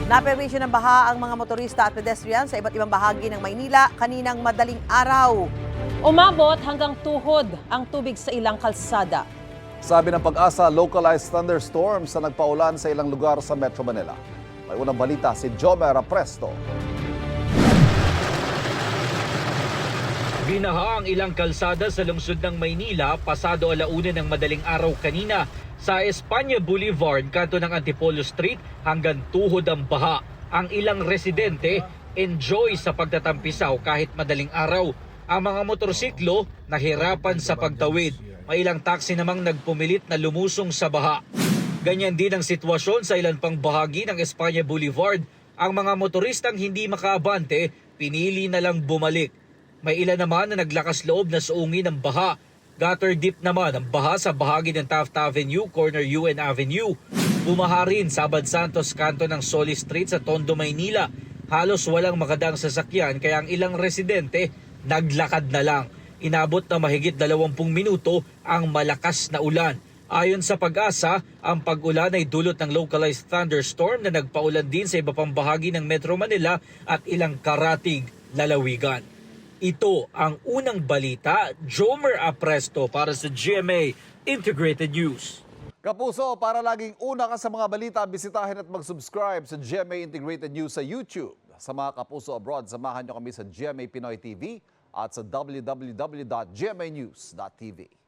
Naperwisyo ng baha ang mga motorista at pedestrian sa iba't ibang bahagi ng Maynila kaninang madaling araw. Umabot hanggang tuhod ang tubig sa ilang kalsada. Sabi ng Pag-asa, localized thunderstorms na nagpaulan sa ilang lugar sa Metro Manila. May unang balita si Jomer Apresto. Binaha ang ilang kalsada sa lungsod ng Maynila pasado alauna ng madaling araw kanina. Sa Espanya Boulevard, kanto ng Antipolo Street, hanggang tuhod ang baha. Ang ilang residente enjoy sa pagtatampisaw kahit madaling araw. Ang mga motorsiklo nahirapan sa pagtawid. May ilang taxi namang nagpumilit na lumusong sa baha. Ganyan din ang sitwasyon sa ilan pang bahagi ng Espanya Boulevard. Ang mga motoristang hindi makaabante, pinili na lang bumalik. May ilan naman na naglakas loob na suungin ng baha. Gutter deep naman ang baha sa bahagi ng Taft Avenue, corner UN Avenue. Bumaha rin sa Abad Santos kanto ng Solis Street sa Tondo, Maynila. Halos walang makadaang sasakyan kaya ang ilang residente naglakad na lang. Inabot na mahigit 20 minuto ang malakas na ulan. Ayon sa Pag-asa, ang pag-ulan ay dulot ng localized thunderstorm na nagpaulan din sa iba pang bahagi ng Metro Manila at ilang karatig lalawigan. Ito ang unang balita, Jomer Apresto para sa GMA Integrated News. Kapuso, para laging una ka sa mga balita, bisitahin at mag-subscribe sa GMA Integrated News sa YouTube. Sa mga kapuso abroad, samahan nyo kami sa GMA Pinoy TV at sa www.gmanews.tv.